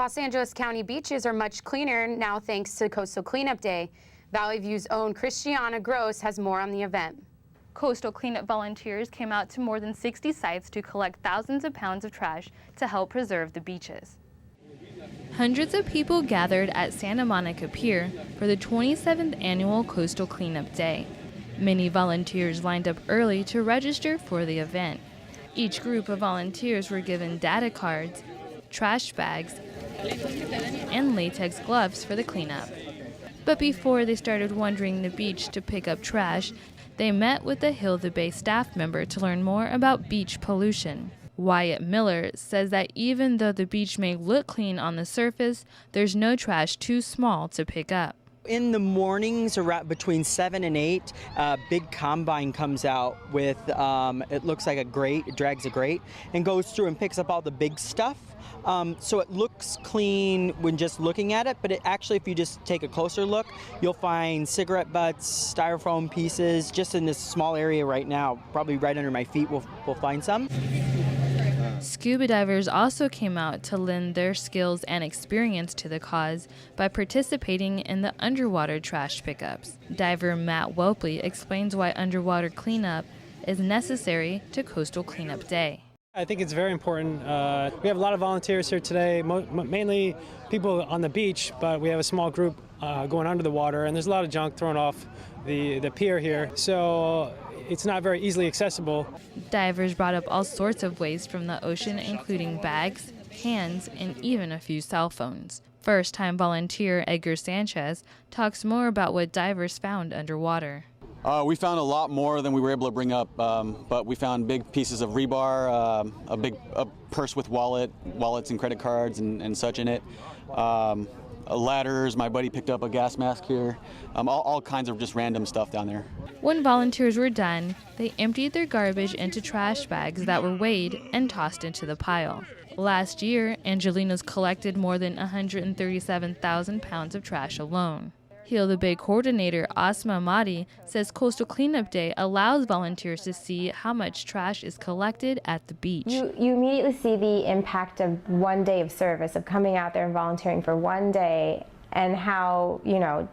Los Angeles County beaches are much cleaner now thanks to Coastal Cleanup Day. Valley View's own Christiana Gross has more on the event. Coastal cleanup volunteers came out to more than 60 sites to collect thousands of pounds of trash to help preserve the beaches. Hundreds of people gathered at Santa Monica Pier for the 27th annual Coastal Cleanup Day. Many volunteers lined up early to register for the event. Each group of volunteers were given data cards, trash bags, and latex gloves for the cleanup. But before they started wandering the beach to pick up trash, they met with a Hilda Bay staff member to learn more about beach pollution. Wyatt Miller says that even though the beach may look clean on the surface, there's no trash too small to pick up. In the mornings, around between 7 and 8, a big combine comes out with, it looks like a grate, it drags a grate, and goes through and picks up all the big stuff. So it looks clean when just looking at it, but it actually, if you just take a closer look, you'll find cigarette butts, styrofoam pieces, just in this small area right now, probably right under my feet, we'll find some. Scuba divers also came out to lend their skills and experience to the cause by participating in the underwater trash pickups. Diver Matt Welpley explains why underwater cleanup is necessary to Coastal Cleanup Day. I think it's very important. We have a lot of volunteers here today, mainly people on the beach, but we have a small group going under the water, and there's a lot of junk thrown off the pier here, so it's not very easily accessible. Divers brought up all sorts of waste from the ocean, including bags, cans, and even a few cell phones. First-time volunteer Edgar Sanchez talks more about what divers found underwater. We found a lot more than we were able to bring up, but we found big pieces of rebar, a purse with wallets and credit cards and such in it. Ladders, my buddy picked up a gas mask here, all kinds of just random stuff down there. When volunteers were done, they emptied their garbage into trash bags that were weighed and tossed into the pile. Last year, Angelinos collected more than 137,000 pounds of trash alone. Hilda Bay coordinator Asma Ahmadi says Coastal Cleanup Day allows volunteers to see how much trash is collected at the beach. You immediately see the impact of one day of service, of coming out there and volunteering for one day, and how,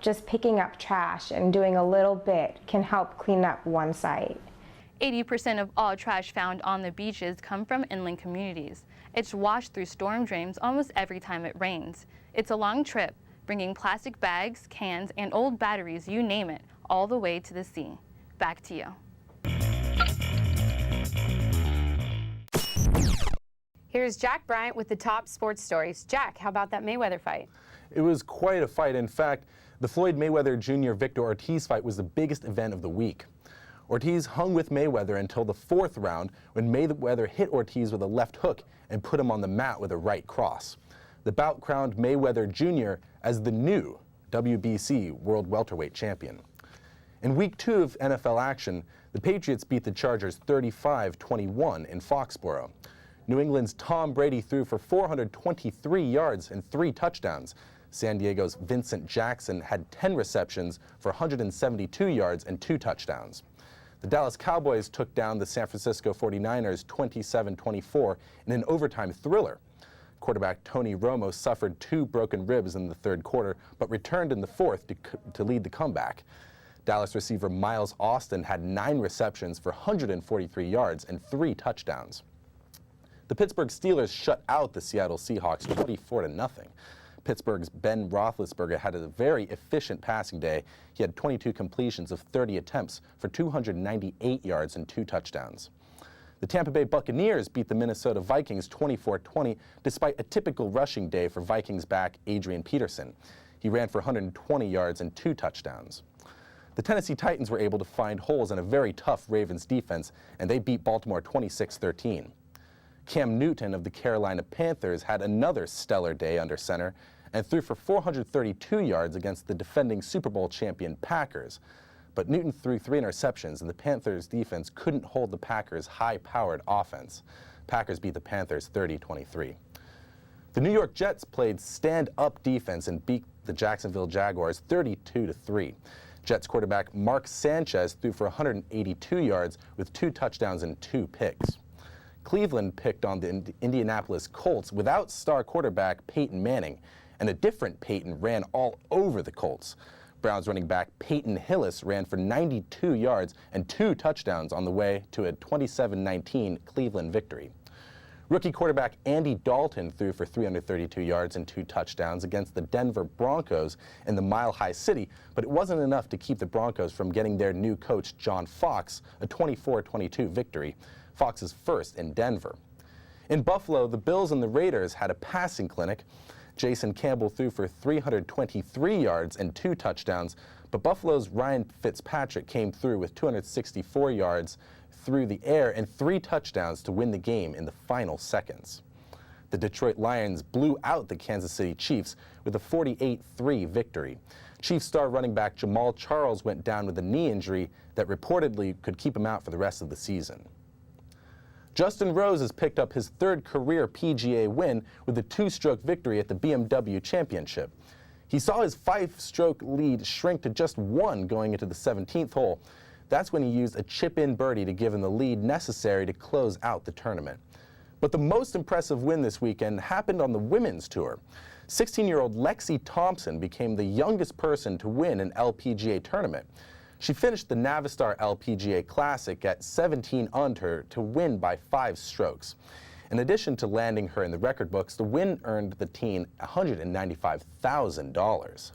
just picking up trash and doing a little bit can help clean up one site. 80% of all trash found on the beaches come from inland communities. It's washed through storm drains almost every time it rains. It's a long trip, bringing plastic bags, cans, and old batteries, you name it, all the way to the sea. Back to you. Here's Jack Bryant with the top sports stories. Jack, how about that Mayweather fight? It was quite a fight. In fact, the Floyd Mayweather Jr. Victor Ortiz fight was the biggest event of the week. Ortiz hung with Mayweather until the 4th round when Mayweather hit Ortiz with a left hook and put him on the mat with a right cross. The bout crowned Mayweather Jr. as the new WBC World Welterweight Champion. In Week 2 of NFL action, the Patriots beat the Chargers 35-21 in Foxborough. New England's Tom Brady threw for 423 yards and 3 touchdowns. San Diego's Vincent Jackson had 10 receptions for 172 yards and 2 touchdowns. The Dallas Cowboys took down the San Francisco 49ers 27-24 in an overtime thriller. Quarterback Tony Romo suffered 2 broken ribs in the 3rd quarter, but returned in the 4th to lead the comeback. Dallas receiver Miles Austin had 9 receptions for 143 yards and 3 touchdowns. The Pittsburgh Steelers shut out the Seattle Seahawks 24-0. Pittsburgh's Ben Roethlisberger had a very efficient passing day. He had 22 completions of 30 attempts for 298 yards and 2 touchdowns. The Tampa Bay Buccaneers beat the Minnesota Vikings 24-20 despite a typical rushing day for Vikings back Adrian Peterson. He ran for 120 yards and 2 touchdowns. The Tennessee Titans were able to find holes in a very tough Ravens defense, and they beat Baltimore 26-13. Cam Newton of the Carolina Panthers had another stellar day under center and threw for 432 yards against the defending Super Bowl champion Packers. But Newton threw 3 interceptions, and the Panthers defense couldn't hold the Packers' high-powered offense. Packers beat the Panthers 30-23. The New York Jets played stand-up defense and beat the Jacksonville Jaguars 32-3. Jets quarterback Mark Sanchez threw for 182 yards with 2 touchdowns and 2 picks. Cleveland picked on the Indianapolis Colts without star quarterback Peyton Manning, and a different Peyton ran all over the Colts. Browns running back Peyton Hillis ran for 92 yards and 2 touchdowns on the way to a 27-19 Cleveland victory. Rookie quarterback Andy Dalton threw for 332 yards and 2 touchdowns against the Denver Broncos in the Mile High City, but it wasn't enough to keep the Broncos from getting their new coach John Fox a 24-22 victory, Fox's first in Denver. In Buffalo, the Bills and the Raiders had a passing clinic. Jason Campbell threw for 323 yards and 2 touchdowns, but Buffalo's Ryan Fitzpatrick came through with 264 yards through the air and 3 touchdowns to win the game in the final seconds. The Detroit Lions blew out the Kansas City Chiefs with a 48-3 victory. Chiefs star running back Jamal Charles went down with a knee injury that reportedly could keep him out for the rest of the season. Justin Rose has picked up his 3rd career PGA win with a 2-stroke victory at the BMW Championship. He saw his 5-stroke lead shrink to just 1 going into the 17th hole. That's when he used a chip-in birdie to give him the lead necessary to close out the tournament. But the most impressive win this weekend happened on the women's tour. 16-year-old Lexi Thompson became the youngest person to win an LPGA tournament. She finished the Navistar LPGA Classic at 17 under to win by 5 strokes. In addition to landing her in the record books, the win earned the teen $195,000.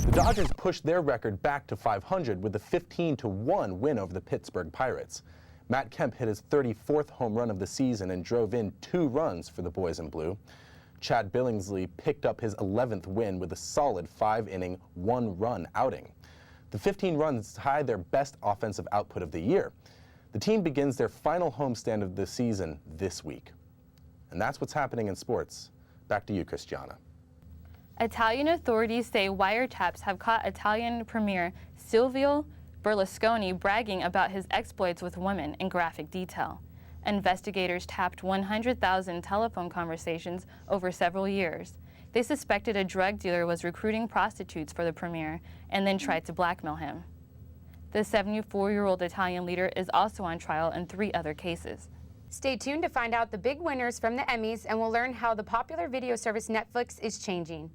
The Dodgers pushed their record back to 500 with a 15-1 win over the Pittsburgh Pirates. Matt Kemp hit his 34th home run of the season and drove in 2 runs for the boys in blue. Chad Billingsley picked up his 11th win with a solid 5-inning, 1-run outing. The 15 runs tied their best offensive output of the year. The team begins their final homestand of the season this week. And that's what's happening in sports. Back to you, Christiana. Italian authorities say wiretaps have caught Italian Premier Silvio Berlusconi bragging about his exploits with women in graphic detail. Investigators tapped 100,000 telephone conversations over several years. They suspected a drug dealer was recruiting prostitutes for the premier and then tried to blackmail him. The 74-year-old Italian leader is also on trial in 3 other cases. Stay tuned to find out the big winners from the Emmys, and we'll learn how the popular video service Netflix is changing.